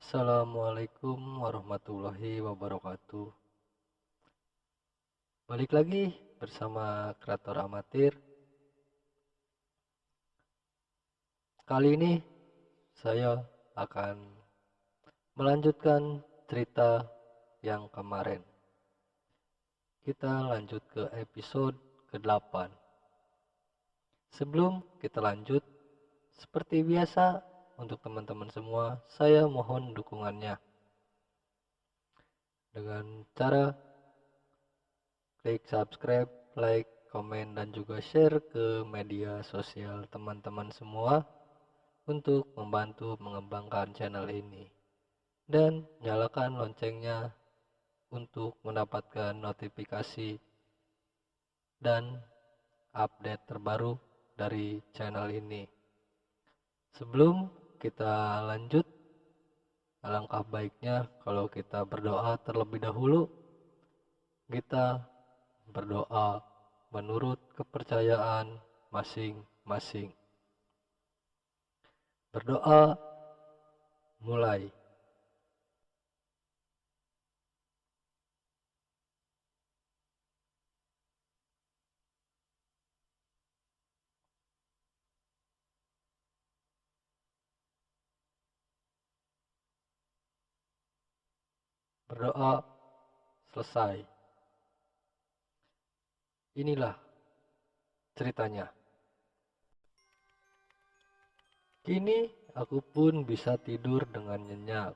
Assalamualaikum warahmatullahi wabarakatuh. Balik lagi bersama kreator amatir. Kali ini saya akan melanjutkan cerita yang kemarin. Kita lanjut ke episode ke-8. Sebelum kita lanjut, seperti biasa untuk teman-teman semua, saya mohon dukungannya dengan cara klik subscribe, like, komen, dan juga share ke media sosial teman-teman semua untuk membantu mengembangkan channel ini. Dan nyalakan loncengnya untuk mendapatkan notifikasi dan update terbaru dari channel ini. Sebelum kita lanjut, alangkah baiknya kalau kita berdoa terlebih dahulu. Kita berdoa menurut kepercayaan masing-masing. Berdoa mulai. Berdoa selesai. Inilah ceritanya. Kini aku pun bisa tidur dengan nyenyak.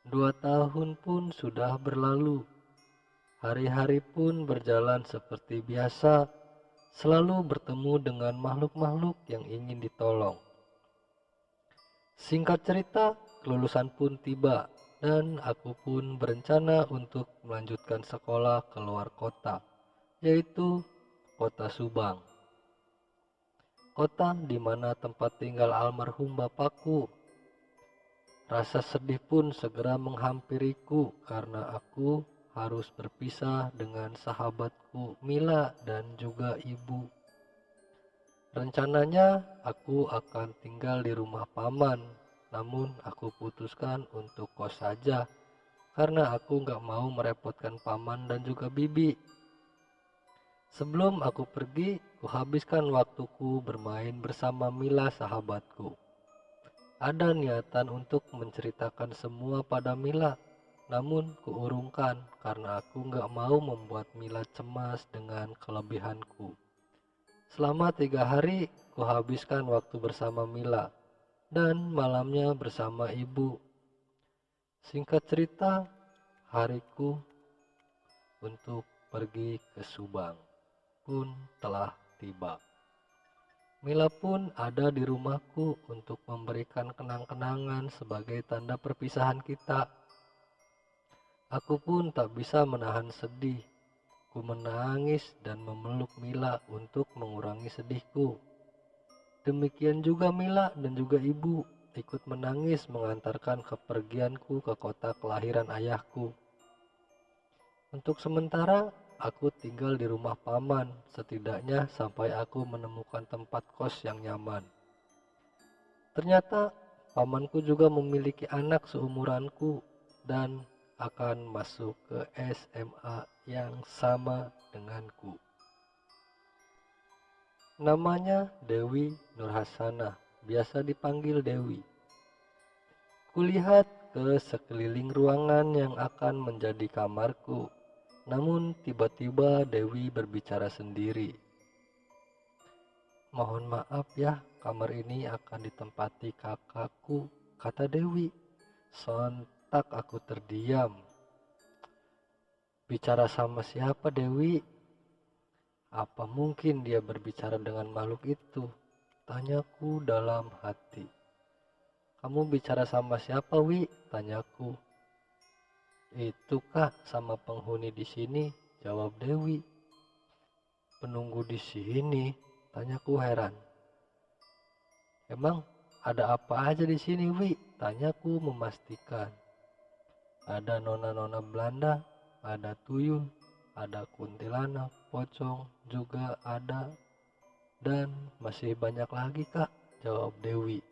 2 tahun pun sudah berlalu. Hari-hari pun berjalan seperti biasa, selalu bertemu dengan makhluk-makhluk yang ingin ditolong. Singkat cerita, kelulusan pun tiba dan aku pun berencana untuk melanjutkan sekolah ke luar kota, yaitu kota Subang. Kota di mana tempat tinggal almarhum bapakku. Rasa sedih pun segera menghampiriku karena aku harus berpisah dengan sahabatku Mila dan juga ibu. Rencananya aku akan tinggal di rumah paman, namun aku putuskan untuk kos saja karena aku gak mau merepotkan paman dan juga bibi. Sebelum aku pergi, kuhabiskan waktuku bermain bersama Mila sahabatku. Ada niatan untuk menceritakan semua pada Mila, namun kuurungkan karena aku gak mau membuat Mila cemas dengan kelebihanku. Selama 3 hari, kuhabiskan waktu bersama Mila dan malamnya bersama ibu. Singkat cerita, hariku untuk pergi ke Subang pun telah tiba. Mila pun ada di rumahku untuk memberikan kenang-kenangan sebagai tanda perpisahan kita. Aku pun tak bisa menahan sedih. Ku menangis dan memeluk Mila untuk mengurangi sedihku. Demikian juga Mila dan juga ibu ikut menangis mengantarkan kepergianku ke kota kelahiran ayahku. Untuk sementara, aku tinggal di rumah paman, setidaknya sampai aku menemukan tempat kos yang nyaman. Ternyata pamanku juga memiliki anak seumuranku dan akan masuk ke SMA yang sama denganku. Namanya Dewi Nurhasanah, biasa dipanggil Dewi. Kulihat ke sekeliling ruangan yang akan menjadi kamarku. Namun tiba-tiba Dewi berbicara sendiri. "Mohon maaf ya, kamar ini akan ditempati kakakku," kata Dewi. Sontak aku terdiam. "Bicara sama siapa, Dewi? Apa mungkin dia berbicara dengan makhluk itu?" tanyaku dalam hati. "Kamu bicara sama siapa, Wi?" tanyaku. "Itu Kak, sama penghuni di sini," jawab Dewi. "Penunggu di sini?" tanyaku heran. "Emang ada apa aja di sini, Wi?" tanyaku memastikan. "Ada nona-nona Belanda, ada tuyul, ada kuntilanak, pocong juga ada, dan masih banyak lagi, Kak," jawab Dewi.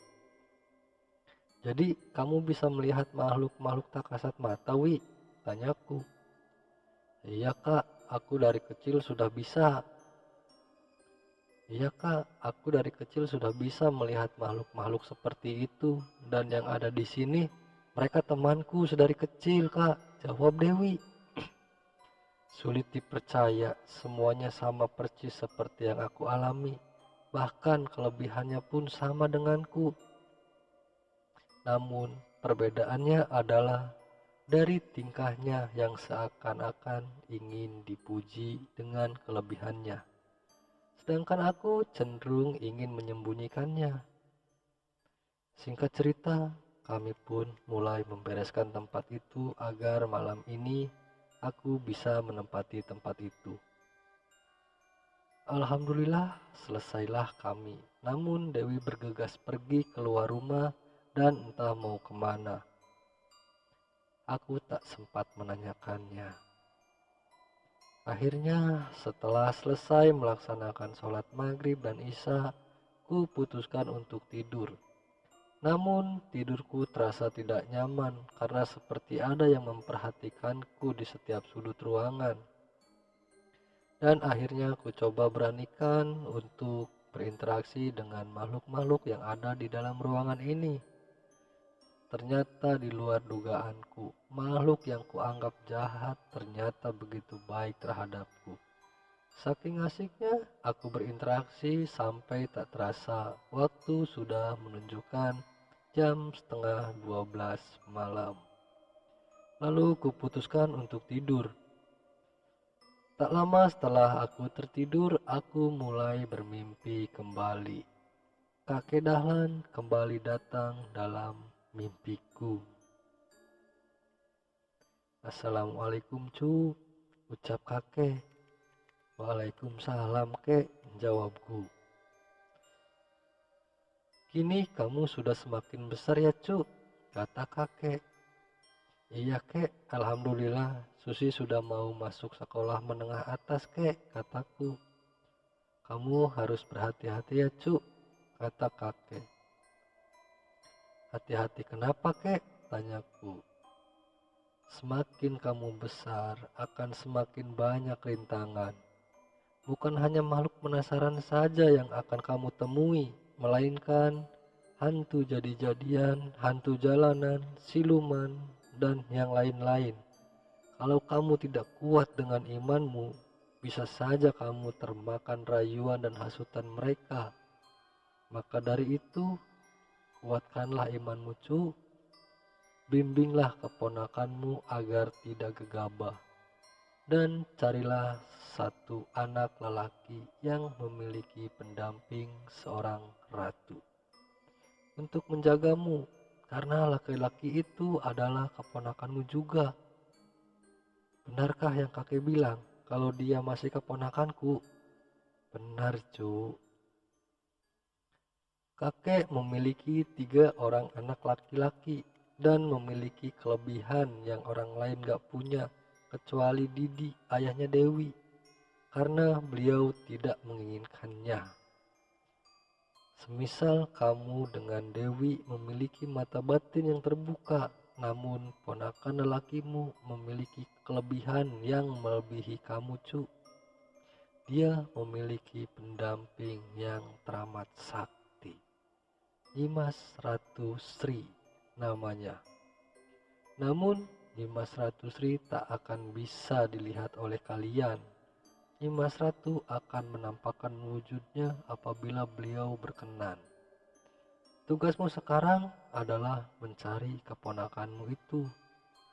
Jadi kamu bisa melihat makhluk-makhluk tak kasat mata, Wi? Tanyaku. Iya kak, aku dari kecil sudah bisa. Iya kak, aku dari kecil sudah bisa melihat makhluk-makhluk seperti itu. Dan yang ada di sini, mereka temanku sedari kecil kak, jawab Dewi. Sulit dipercaya, semuanya sama persis seperti yang aku alami. Bahkan kelebihannya pun sama denganku. Namun perbedaannya adalah dari tingkahnya yang seakan-akan ingin dipuji dengan kelebihannya. Sedangkan aku cenderung ingin menyembunyikannya. Singkat cerita, kami pun mulai membereskan tempat itu agar malam ini aku bisa menempati tempat itu. Alhamdulillah, selesailah kami. Namun Dewi bergegas pergi keluar rumah dan entah mau kemana. Aku tak sempat menanyakannya. Akhirnya, setelah selesai melaksanakan sholat maghrib dan isya, ku putuskan untuk tidur. Namun, tidurku terasa tidak nyaman karena seperti ada yang memperhatikanku di setiap sudut ruangan. Dan akhirnya ku coba beranikan untuk berinteraksi dengan makhluk-makhluk yang ada di dalam ruangan ini. Ternyata di luar dugaanku, makhluk yang kuanggap jahat ternyata begitu baik terhadapku. Saking asiknya aku berinteraksi sampai tak terasa waktu sudah menunjukkan jam setengah 12 malam. Lalu kuputuskan untuk tidur. Tak lama setelah aku tertidur, aku mulai bermimpi kembali. Kakek Dahlan kembali datang dalam mimpiku. Assalamualaikum cu, ucap kakek. Waalaikumsalam kek, jawabku. Kini kamu sudah semakin besar ya cu, kata kakek. Iya kek, alhamdulillah Susi sudah mau masuk sekolah menengah atas kek, kataku. Kamu harus berhati-hati ya cu, kata kakek. Hati-hati kenapa kek, tanyaku. Semakin kamu besar akan semakin banyak rintangan. Bukan hanya makhluk penasaran saja yang akan kamu temui, melainkan hantu jadi-jadian, hantu jalanan, siluman, dan yang lain-lain. Kalau kamu tidak kuat dengan imanmu, bisa saja kamu termakan rayuan dan hasutan mereka. Maka dari itu, kuatkanlah imanmu cu. Bimbinglah keponakanmu agar tidak gegabah. Dan carilah satu anak lelaki yang memiliki pendamping seorang ratu untuk menjagamu, karena laki-laki itu adalah keponakanmu juga. Benarkah yang kakek bilang kalau dia masih keponakanku? Benar cu. Kakek memiliki 3 orang anak laki-laki dan memiliki kelebihan yang orang lain gak punya kecuali Didi, ayahnya Dewi, karena beliau tidak menginginkannya. Semisal kamu dengan Dewi memiliki mata batin yang terbuka, namun ponakan lelakimu memiliki kelebihan yang melebihi kamu cu. Dia memiliki pendamping yang teramat sakti. Nyimas Ratu Sri namanya. Namun Nyimas Ratu Sri tak akan bisa dilihat oleh kalian. Nyimas Ratu akan menampakkan wujudnya apabila beliau berkenan. Tugasmu sekarang adalah mencari keponakanmu itu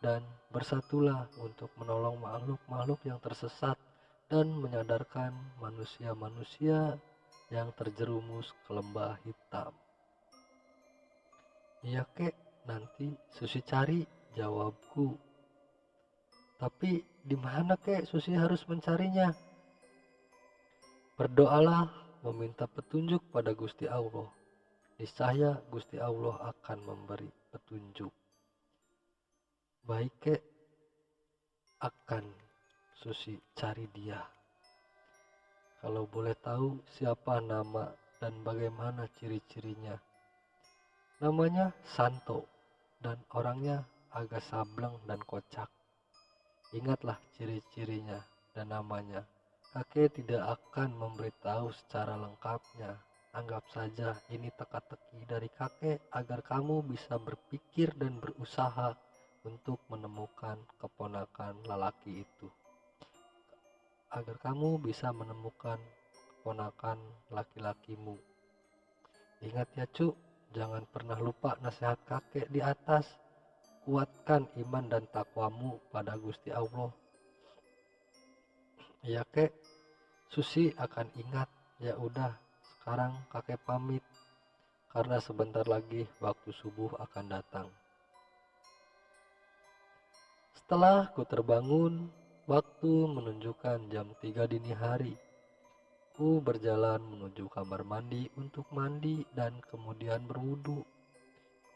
dan bersatulah untuk menolong makhluk-makhluk yang tersesat dan menyadarkan manusia-manusia yang terjerumus ke lembah hitam. Iya kek, nanti Susi cari, jawabku. Tapi di mana kek Susi harus mencarinya? Berdoalah meminta petunjuk pada Gusti Allah. Niscaya Gusti Allah akan memberi petunjuk. Baik kek, akan Susi cari dia. Kalau boleh tahu siapa nama dan bagaimana ciri-cirinya? Namanya Santo. dan orangnya agak sableng dan kocak. Ingatlah ciri-cirinya dan namanya. Kakek tidak akan memberitahu secara lengkapnya. Anggap saja ini teka-teki dari kakek agar kamu bisa berpikir dan berusaha untuk menemukan keponakan lelaki itu. Agar kamu bisa menemukan keponakan laki-lakimu. Ingat ya cuk, jangan pernah lupa nasihat kakek di atas. Kuatkan iman dan takwamu pada Gusti Allah. Ya kek, Susi akan ingat. Ya udah, sekarang kakek pamit karena sebentar lagi waktu subuh akan datang. Setelah ku terbangun, waktu menunjukkan jam 3 dini hari. Ku berjalan menuju kamar mandi untuk mandi dan kemudian berwudu.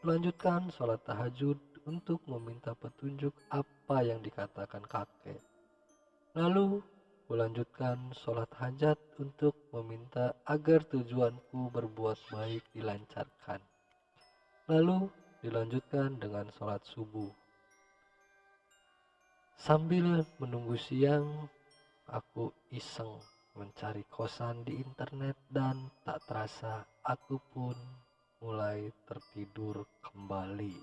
Melanjutkan sholat tahajud untuk meminta petunjuk apa yang dikatakan kakek. Lalu kulanjutkan sholat hajat untuk meminta agar tujuanku berbuat baik dilancarkan. Lalu dilanjutkan dengan sholat subuh. Sambil menunggu siang, aku iseng mencari kosan di internet dan tak terasa aku pun mulai tertidur kembali.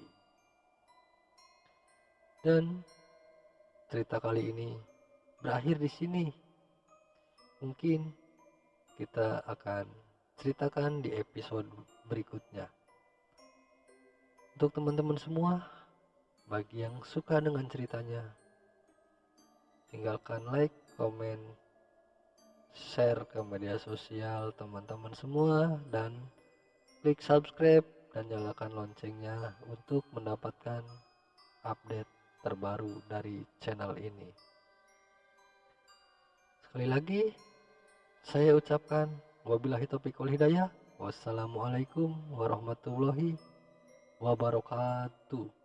Dan cerita kali ini berakhir di sini. Mungkin kita akan ceritakan di episode berikutnya. Untuk teman-teman semua, bagi yang suka dengan ceritanya, tinggalkan like, komen, share ke media sosial teman-teman semua, dan klik subscribe dan nyalakan loncengnya untuk mendapatkan update terbaru dari channel ini. Sekali lagi, saya ucapkan wabillahi taufiq wal hidayah. Wassalamualaikum warahmatullahi wabarakatuh.